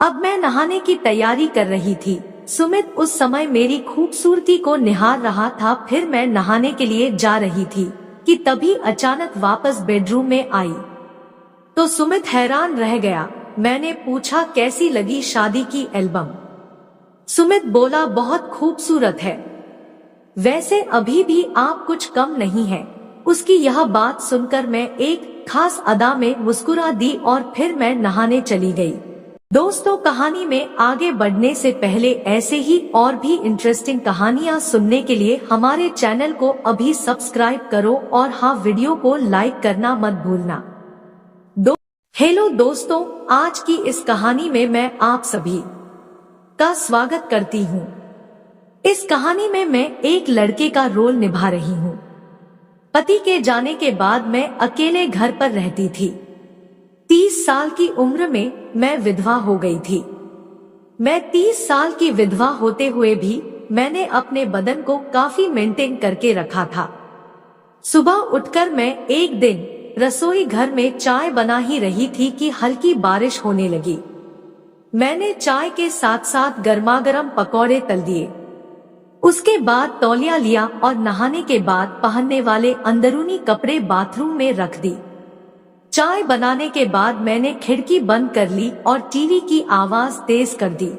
अब मैं नहाने की तैयारी कर रही थी। सुमित उस समय मेरी खूबसूरती को निहार रहा था। फिर मैं नहाने के लिए जा रही थी कि तभी अचानक वापस बेडरूम में आई तो सुमित हैरान रह गया। मैंने पूछा, कैसी लगी शादी की एल्बम? सुमित बोला, बहुत खूबसूरत है। वैसे अभी भी आप कुछ कम नहीं है। उसकी यह बात सुनकर मैं एक खास अदा में मुस्कुरा दी और फिर मैं नहाने चली गई। दोस्तों, कहानी में आगे बढ़ने से पहले ऐसे ही और भी इंटरेस्टिंग कहानियां सुनने के लिए हमारे चैनल को अभी सब्सक्राइब करो और हाँ, वीडियो को लाइक करना मत भूलना। हेलो दोस्तों, आज की इस कहानी में मैं आप सभी का स्वागत करती हूँ। इस कहानी में मैं एक लड़के का रोल निभा रही हूँ। पति के जाने के बाद मैं अकेले घर पर रहती थी। 30 साल की उम्र में मैं विधवा हो गई थी। मैं 30 साल की विधवा होते हुए भी मैंने अपने बदन को काफी मेंटेन करके रखा था। सुबह उठकर मैं एक दिन रसोई घर में चाय बना ही रही थी कि हल्की बारिश होने लगी। मैंने चाय के साथ साथ गर्मागर्म पकौड़े तल दिए। उसके बाद तौलिया लिया और नहाने के बाद पहनने वाले अंदरूनी कपड़े बाथरूम में रख दी। चाय बनाने के बाद मैंने खिड़की बंद कर ली और टीवी की आवाज तेज कर दी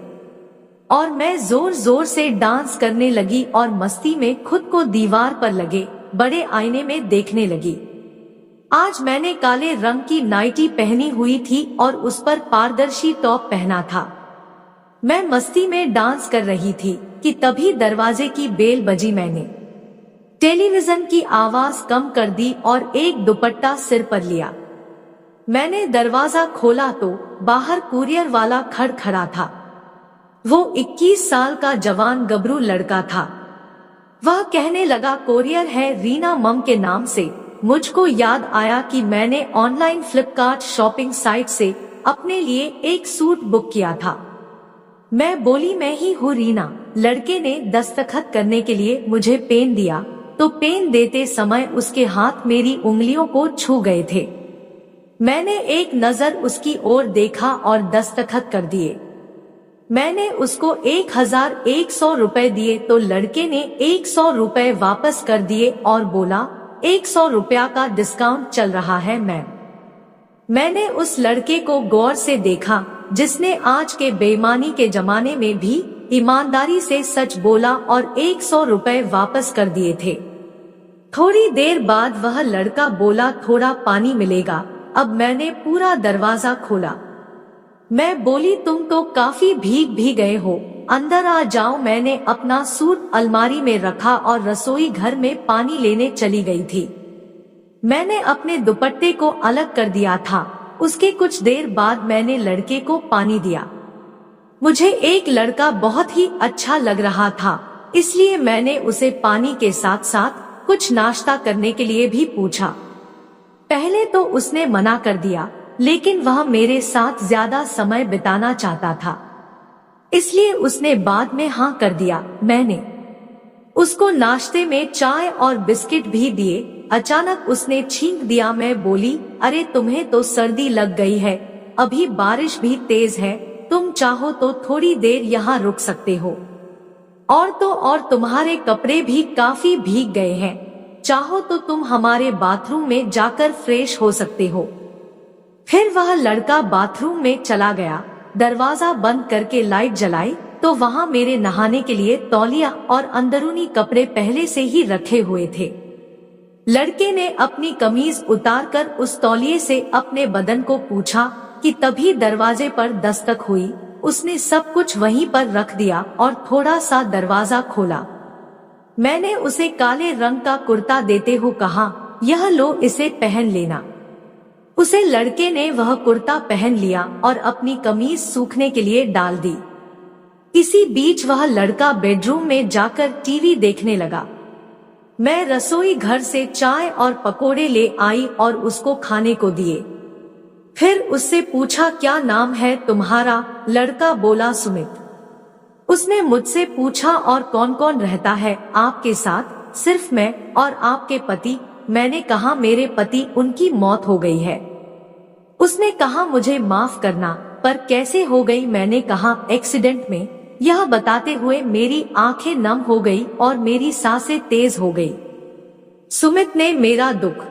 और मैं जोर जोर से डांस करने लगी और मस्ती में खुद को दीवार पर लगे बड़े आईने में देखने लगी। आज मैंने काले रंग की नाइटी पहनी हुई थी और उस पर पारदर्शी टॉप पहना था। मैं मस्ती में डांस कर रही थी कि तभी दरवाजे की बेल बजी। मैंने टेलीविजन की आवाज कम कर दी और एक दुपट्टा सिर पर लिया। मैंने दरवाजा खोला तो बाहर कुरियर वाला खड़ा था। वो 21 साल का जवान गबरू लड़का था। वह कहने लगा, कोरियर है रीना मम के नाम से। मुझको याद आया कि मैंने ऑनलाइन फ्लिपकार्ट शॉपिंग साइट से अपने लिए एक सूट बुक किया था। मैं बोली, मैं ही हूँ रीना। लड़के ने दस्तखत करने के लिए मुझे पेन दिया तो पेन देते समय उसके हाथ मेरी उंगलियों को छू गए थे। मैंने एक नजर उसकी ओर देखा और दस्तखत कर दिए। मैंने उसको 1100 रुपए दिए तो लड़के ने 100 रुपए वापस कर दिए और बोला, 100 रुपया का डिस्काउंट चल रहा है मैम। मैंने उस लड़के को गौर से देखा जिसने आज के बेईमानी के जमाने में भी ईमानदारी से सच बोला और 100 रुपए वापस कर दिए थे। थोड़ी देर बाद वह लड़का बोला, थोड़ा पानी मिलेगा। अब मैंने पूरा दरवाजा खोला। मैं बोली, तुम तो काफी भीग भी गए हो, अंदर आ जाओ। मैंने अपना सूट अलमारी में रखा और रसोई घर में पानी लेने चली गई थी। मैंने अपने दुपट्टे को अलग कर दिया था। उसके कुछ देर बाद मैंने लड़के को पानी दिया। मुझे एक लड़का बहुत ही अच्छा लग रहा था, इसलिए मैंने उसे पानी के साथ साथ कुछ नाश्ता करने के लिए भी पूछा। पहले तो उसने मना कर दिया, लेकिन वह मेरे साथ ज्यादा समय बिताना चाहता था, इसलिए उसने बाद में हाँ कर दिया। मैंने उसको नाश्ते में चाय और बिस्किट भी दिए। अचानक उसने छींक दिया। मैं बोली, अरे तुम्हें तो सर्दी लग गई है, अभी बारिश भी तेज है, तुम चाहो तो थोड़ी देर यहाँ रुक सकते हो। और तो और तुम्हारे कपड़े भी काफी भीग गए हैं, चाहो तो तुम हमारे बाथरूम में जाकर फ्रेश हो सकते हो। फिर वह लड़का बाथरूम में चला गया। दरवाजा बंद करके लाइट जलाई तो वहाँ मेरे नहाने के लिए तौलिया और अंदरूनी कपड़े पहले से ही रखे हुए थे। लड़के ने अपनी कमीज उतारकर उस तौलिए से अपने बदन को पूछा कि तभी दरवाजे पर दस्तक हुई। उसने सब कुछ वहीं पर रख दिया और थोड़ा सा दरवाजा खोला। मैंने उसे काले रंग का कुर्ता देते हुए कहा, यह लो, इसे पहन लेना। उसे लड़के ने वह कुर्ता पहन लिया और अपनी कमीज सूखने के लिए डाल दी। इसी बीच वह लड़का बेडरूम में जाकर टीवी देखने लगा। मैं रसोई घर से चाय और पकोड़े ले आई और उसको खाने को दिए। फिर उससे पूछा, क्या नाम है तुम्हारा? लड़का बोला, सुमित। उसने मुझसे पूछा, और कौन कौन रहता है आपके साथ? सिर्फ मैं और आपके पति। मैंने कहा, मेरे पति, उनकी मौत हो गई है। उसने कहा, मुझे माफ करना, पर कैसे हो गई? मैंने कहा एक्सीडेंट में। यह बताते हुए मेरी आंखें नम हो गई और मेरी सांसें तेज हो गई। सुमित ने मेरा दुख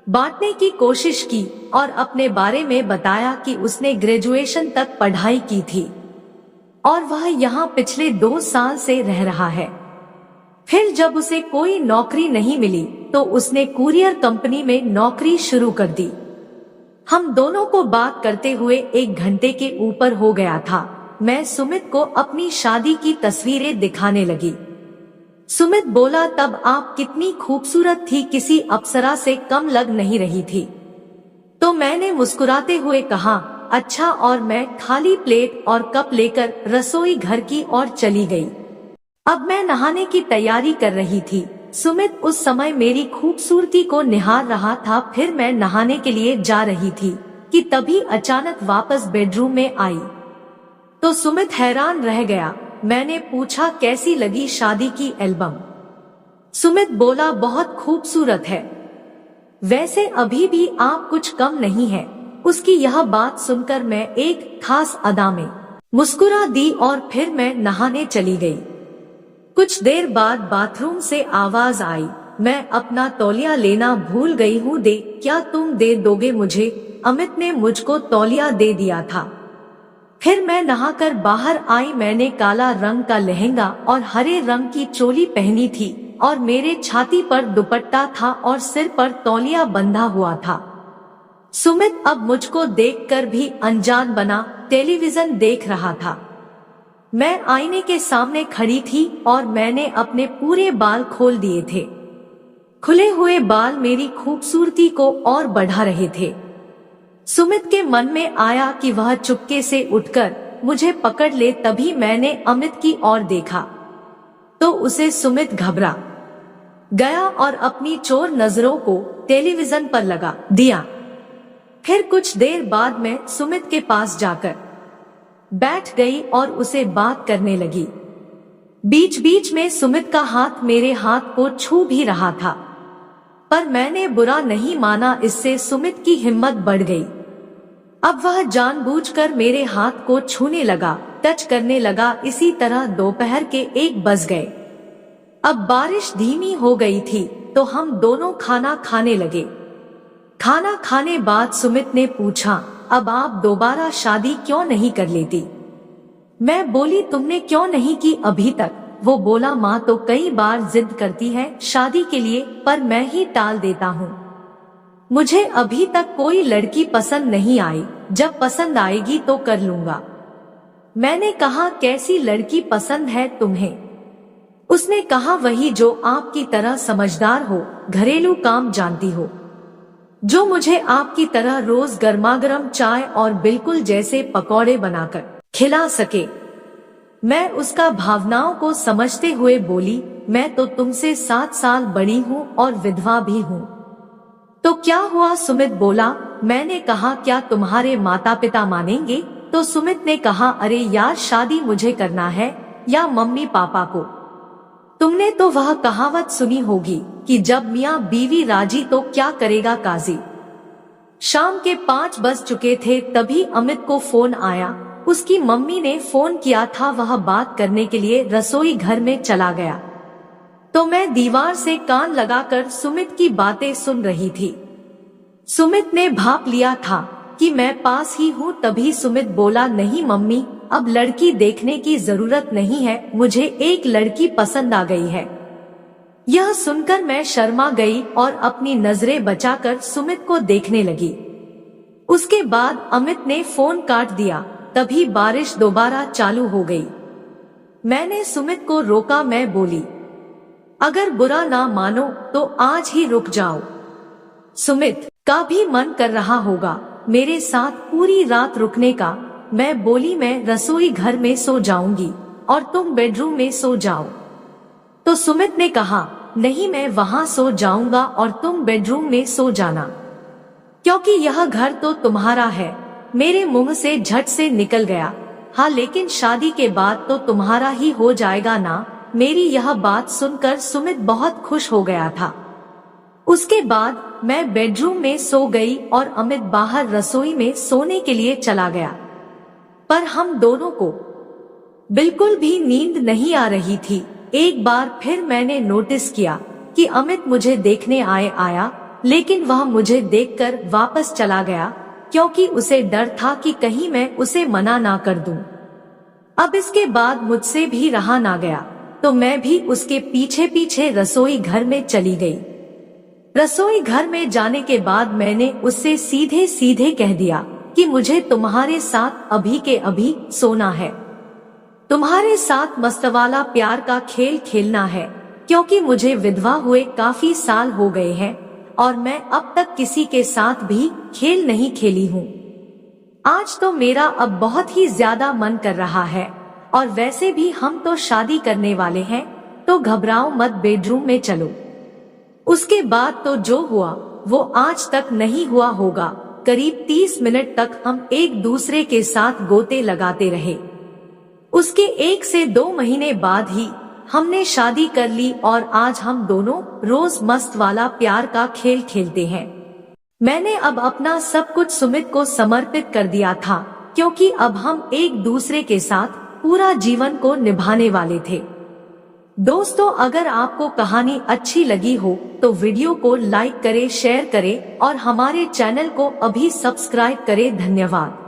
बांटने की कोशिश की और अपने बारे में बताया कि उसने ग्रेजुएशन तक पढ़ाई की थी और वह यहाँ पिछले 2 साल से रह रहा है। फिर जब उसे कोई नौकरी नहीं मिली तो उसने कुरियर कंपनी में नौकरी शुरू कर दी। हम दोनों को बात करते हुए 1 घंटे के ऊपर हो गया था। मैं सुमित को अपनी शादी की तस्वीरें दिखाने लगी। सुमित बोला, तब आप कितनी खूबसूरत थी, किसी अप्सरा से कम लग नहीं रही थी। तो मैंने मुस्कुराते हुए कहा, अच्छा, और मैं खाली प्लेट और कप लेकर रसोई घर की ओर चली गई। अब मैं नहाने की तैयारी कर रही थी। सुमित उस समय मेरी खूबसूरती को निहार रहा था। फिर मैं नहाने के लिए जा रही थी कि तभी अचानक वापस बेडरूम में आई तो सुमित हैरान रह गया। मैंने पूछा, कैसी लगी शादी की एल्बम? सुमित बोला, बहुत खूबसूरत है, वैसे अभी भी आप कुछ कम नहीं है। उसकी यह बात सुनकर मैं एक खास अदा में मुस्कुरा दी और फिर मैं नहाने चली गई। कुछ देर बाद बाथरूम से आवाज आई, मैं अपना तौलिया लेना भूल गई हूँ, दे, क्या तुम दे दोगे मुझे? अमित ने मुझको तौलिया दे दिया था। फिर मैं नहाकर बाहर आई। मैंने काला रंग का लहंगा और हरे रंग की चोली पहनी थी और मेरे छाती पर दुपट्टा था और सिर पर तौलिया बंधा हुआ था। सुमित अब मुझको देखकर भी अनजान बना टेलीविजन देख रहा था। मैं आईने के सामने खड़ी थी और मैंने अपने पूरे बाल खोल दिए थे। खुले हुए बाल मेरी खूबसूरती को और बढ़ा रहे थे। सुमित के मन में आया कि वह चुपके से उठकर मुझे पकड़ ले। तभी मैंने अमित की ओर देखा तो उसे सुमित घबरा गया और अपनी चोर नजरों को टेलीविजन पर लगा दिया। फिर कुछ देर बाद मैं सुमित के पास जाकर बैठ गई और उसे बात करने लगी। बीच बीच में सुमित का हाथ मेरे हाथ को छू भी रहा था, पर मैंने बुरा नहीं माना। इससे सुमित की हिम्मत बढ़ गई। अब वह जानबूझकर मेरे हाथ को छूने लगा, टच करने लगा। इसी तरह दोपहर के 1 बज गए। अब बारिश धीमी हो गई थी तो हम दोनों खाना खाने लगे। खाना खाने बाद सुमित ने पूछा, अब आप दोबारा शादी क्यों नहीं कर लेती? मैं बोली, तुमने क्यों नहीं की अभी तक? वो बोला, माँ तो कई बार जिद करती है शादी के लिए, पर मैं ही टाल देता हूँ। मुझे अभी तक कोई लड़की पसंद नहीं आई, जब पसंद आएगी तो कर लूंगा। मैंने कहा, कैसी लड़की पसंद है तुम्हें? उसने कहा, वही जो आपकी तरह समझदार हो, घरेलू काम जानती हो, जो मुझे आपकी तरह रोज गर्मागर्म चाय और बिल्कुल जैसे पकौड़े बनाकर खिला सके। मैं उसका भावनाओं को समझते हुए बोली, मैं तो तुमसे 7 साल बड़ी हूँ और विधवा भी हूँ। तो क्या हुआ? सुमित बोला। मैंने कहा, क्या तुम्हारे माता पिता मानेंगे? तो सुमित ने कहा, अरे यार, शादी मुझे करना है या मम्मी पापा को? तुमने तो वह कहावत सुनी होगी कि जब मियाँ बीवी राजी तो क्या करेगा काजी। शाम के 5 बज चुके थे तभी अमित को फोन आया। उसकी मम्मी ने फोन किया था। वह बात करने के लिए रसोई घर में चला गया तो मैं दीवार से कान लगाकर सुमित की बातें सुन रही थी। सुमित ने भाप लिया था कि मैं पास ही हूँ। तभी सुमित बोला, नहीं मम्मी, अब लड़की देखने की जरूरत नहीं है, मुझे एक लड़की पसंद आ गई है। यह सुनकर मैं शर्मा गई और अपनी नजरें बचाकर सुमित को देखने लगी। उसके बाद अमित ने फोन काट दिया। तभी बारिश दोबारा चालू हो गई। मैंने सुमित को रोका। मैं बोली, अगर बुरा ना मानो तो आज ही रुक जाओ। सुमित का भी मन कर रहा होगा मेरे साथ पूरी रात रुकने का। मैं बोली, मैं रसोई घर में सो जाऊंगी और तुम बेडरूम में सो जाओ। तो सुमित ने कहा, नहीं, मैं वहां सो जाऊंगा और तुम बेडरूम में सो जाना, क्योंकि यह घर तो तुम्हारा है। मेरे मुंह से झट से निकल गया, हाँ, लेकिन शादी के बाद तो तुम्हारा ही हो जाएगा ना। मेरी यह बात सुनकर सुमित बहुत खुश हो गया था। उसके बाद मैं बेडरूम में सो गई और अमित बाहर रसोई में सोने के लिए चला गया। पर हम दोनों को बिल्कुल भी नींद नहीं आ रही थी। एक बार फिर मैंने नोटिस किया कि अमित मुझे देखने आया, लेकिन वह मुझे देखकर वापस चला गया, क्योंकि उसे डर था कि कहीं मैं उसे मना ना कर दूं। अब इसके बाद मुझसे भी रहा ना गया, तो मैं भी उसके पीछे पीछे रसोई घर में चली गई। रसोई घर में जाने के बाद मैंने उससे सीधे सीधे कह दिया कि मुझे तुम्हारे साथ अभी के अभी सोना है, तुम्हारे साथ मस्तवाला प्यार का खेल खेलना है, क्योंकि मुझे विधवा हुए काफी साल हो गए हैं और मैं अब तक किसी के साथ भी खेल नहीं खेली हूँ। आज तो मेरा अब बहुत ही ज्यादा मन कर रहा है, और वैसे भी हम तो शादी करने वाले हैं, तो घबराओ मत, बेडरूम में चलो। उसके बाद तो जो हुआ वो आज तक नहीं हुआ होगा। करीब 30 मिनट तक हम एक दूसरे के साथ गोते लगाते रहे। उसके 1 से 2 महीने बाद ही हमने शादी कर ली और आज हम दोनों रोज मस्त वाला प्यार का खेल खेलते हैं। मैंने अब अपना सब कुछ सुमित को समर्पित कर दिया था, क्योंकि अब हम एक दूसरे के साथ पूरा जीवन को निभाने वाले थे। दोस्तों, अगर आपको कहानी अच्छी लगी हो तो वीडियो को लाइक करें, शेयर करें और हमारे चैनल को अभी सब्सक्राइब करें। धन्यवाद।